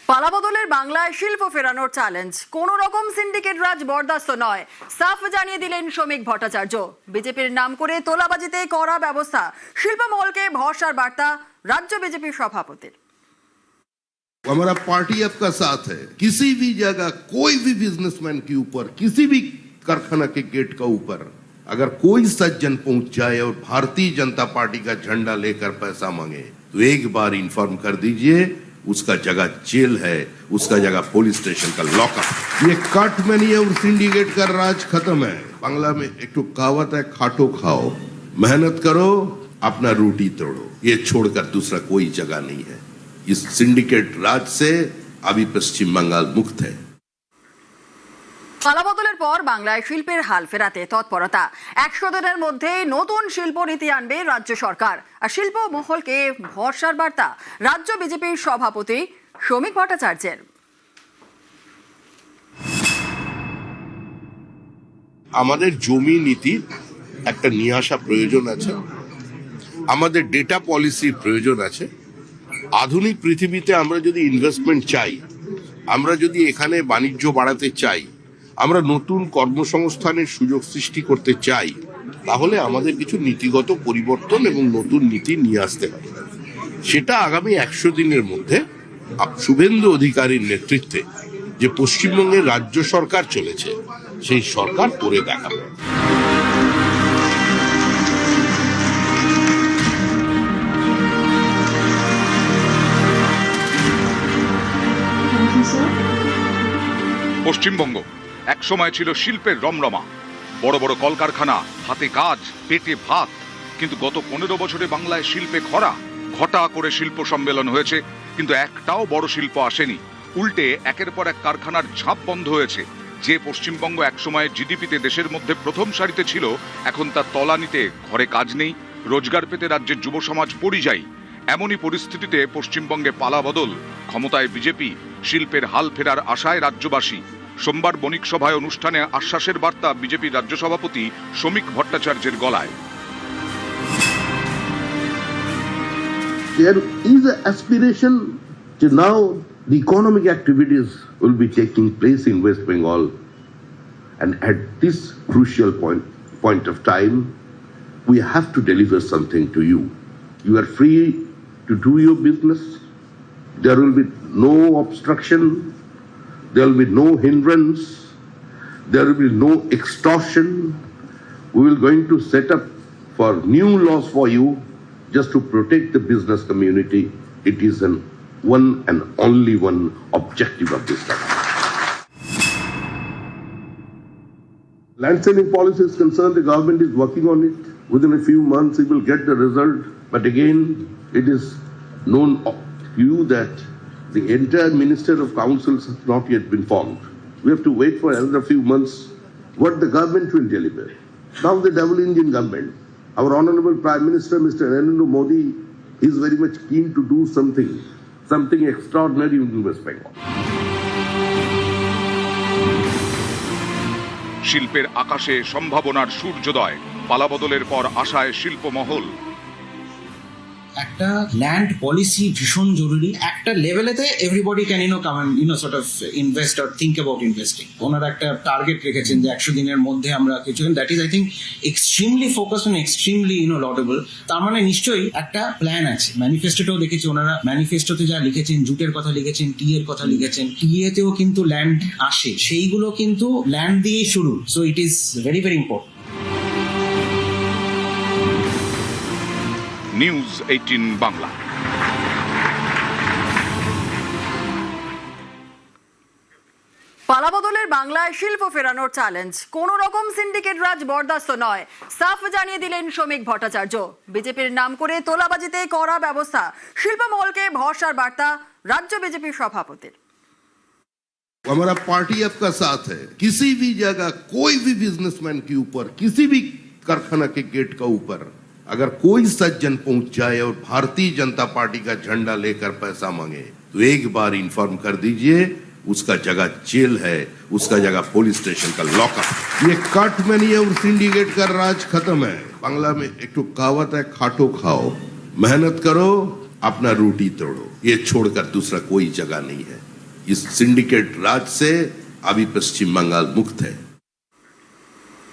পালাবদলের বাংলায় শিল্প ফেরানোর চ্যালেঞ্জ, কোন রকম সিন্ডিকেট রাজ বরদাস্ত নয়, সাফ জানিয়ে দিলেন শ্রমিক ভট্টাচার্য। বিজেপির নাম করে তোলাবাজিতে কড়া ব্যবস্থা, শিল্পমহলকে ভরসার বার্তা রাজ্য বিজেপির সভাপতির। हमारा पार्टी आपका साथ है। किसी भी जगह कोई भी बिजनेसमैन के ऊपर, किसी भी कारखाना के गेट का ऊपर अगर कोई सज्जन पहुंच जाए और भारतीय जनता पार्टी का झंडा लेकर पैसा मांगे तो एक बार इन्फॉर्म कर दीजिए, उसका जगह जेल है, उसका जगह पुलिस स्टेशन का लॉकअप। ये कट मनी और सिंडिकेट का राज खत्म है। बांग्ला में एक तो कहावत है, खाटो खाओ, मेहनत करो, अपना रोटी तोड़ो। ये छोड़कर दूसरा कोई जगह नहीं है। इस सिंडिकेट राज से अभी पश्चिम बंगाल मुक्त है। পালাবদলের পর বাংলায় শিল্পের হাল ফেরাতে তৎপরতা। 100 দিনের মধ্যে নতুন শিল্প নীতি আনবে রাজ্য সরকার। আর শিল্প মহলকে ভরসার বার্তা রাজ্য বিজেপির সভাপতি শ্রমিক ভট্টাচার্যের। আমাদের জমি নীতি একটা নিয়ে আসা প্রয়োজন আছে, আমাদের ডেটা পলিসির প্রয়োজন আছে। আধুনিক পৃথিবীতে আমরা যদি ইনভেস্টমেন্ট চাই, আমরা যদি এখানে বাণিজ্য বাড়াতে চাই, আমরা নতুন কর্মসংস্থানের সুযোগ সৃষ্টি করতে চাই, তাহলে আমাদের কিছু নীতিগত পরিবর্তন এবং নতুন নীতি নিয়ে আসতে হবে। সেটা আগামী 100 দিনের মধ্যে শুভেন্দু অধিকারীর নেতৃত্বে যে পশ্চিমবঙ্গের রাজ্য সরকার চলেছে, সেই সরকার করে দেখাবে। পশ্চিমবঙ্গ একসময় ছিল শিল্পের রমরমা, বড় বড় কলকারখানা, হাতে কাজ, পেটে ভাত। কিন্তু গত 15 বছরে বাংলায় শিল্পে খরা। ঘটা করে শিল্প সম্মেলন হয়েছে, কিন্তু একটাও বড় শিল্প আসেনি। উল্টে একের পর এক কারখানার ঝাঁপ বন্ধ হয়েছে। যে পশ্চিমবঙ্গ একসময় জিডিপিতে দেশের মধ্যে প্রথম সারিতে ছিল, এখন তার তলানিতে, ঘরে কাজ নেই, রোজগার পেতে রাজ্যের যুব সমাজ পরিযায়ী। এমনই পরিস্থিতিতে পশ্চিমবঙ্গে পালাবদল, ক্ষমতায় বিজেপি, শিল্পের হাল ফেরার আশায় রাজ্যবাসী। সোমবার বণিক সভায় অনুষ্ঠানে আশ্বাসের বার্তা বিজেপির রাজ্য সভাপতি শ্রমিক ভট্টাচার্যের গলায়। There is an aspiration to now the economic activities will be taking place in West Bengal, and at this crucial point of time we have to deliver something to you. You are free to do your business. There will be no obstruction, there will be no hindrance, there will be no extortion. We will going to set up for new laws for you just to protect the business community. It is an one and only one objective of this government. Land selling policy is concerned, the government is working on it. Within a few months we will get the result. But again, it is known to you that the entire Minister of Councils has not yet been formed. We have to wait for another few months what the government will deliver. Now the double engine government, our Honorable Prime Minister Mr. Narendra Modi is very much keen to do something extraordinary in West Bengal. শিল্পের আকাশে সম্ভাবনার সূর্যোদয়, পালাবদলের পর আশায় শিল্পমহল। একটা land policy ভীষণ জরুরি। একটা লেভেলেতে everybody can come and sort of invest or think about investing. ওনারা একটা টার্গেট রেখেছেন যে 100 দিনের মধ্যে আমরা কিছু, that is I think extremely focus on extremely laudable. তার মানে নিশ্চয়ই একটা প্ল্যান আছে। ম্যানিফেস্টোতেও দেখেছি ওনারা ম্যানিফেস্টোতে যা লিখেছেন, জুটের কথা লিখেছেন, টি এর কথা লিখেছেন, টিএতেও কিন্তু ল্যান্ড আসে, সেইগুলো কিন্তু ল্যান্ড দিয়েই শুরু। So it is very very important. News 18 Bangla. পালাবদলের বাংলায় শিল্প ফেরানোর চ্যালেঞ্জ, কোন রকম সিন্ডিকেট রাজ বরদাস্ত নয়, সাফ জানিয়ে দিলেন শ্রমিক ভট্টাচার্য। বিজেপির নাম করে তোলাবাজিতে কড়া ব্যবস্থা, শিল্পমহলকে ভরসার বার্তা রাজ্য বিজেপির সভাপতির। हमारा पार्टी आपका साथ है। किसी भी जगह कोई भी बिजनेसमैन के ऊपर, किसी भी कारखाना के गेट का ऊपर अगर कोई सज्जन पहुंच जाए और भारतीय जनता पार्टी का झंडा लेकर पैसा मांगे तो एक बार इन्फॉर्म कर दीजिए, उसका जगह जेल है, उसका जगह पुलिस स्टेशन का लॉकअप। ये कट मनी और सिंडिकेट का राज खत्म है। बांग्ला में एक तो कहावत है, खाटो खाओ, मेहनत करो, अपना रोटी तोड़ो। ये छोड़कर दूसरा कोई जगह नहीं है। इस सिंडिकेट राज से अभी पश्चिम बंगाल मुक्त है।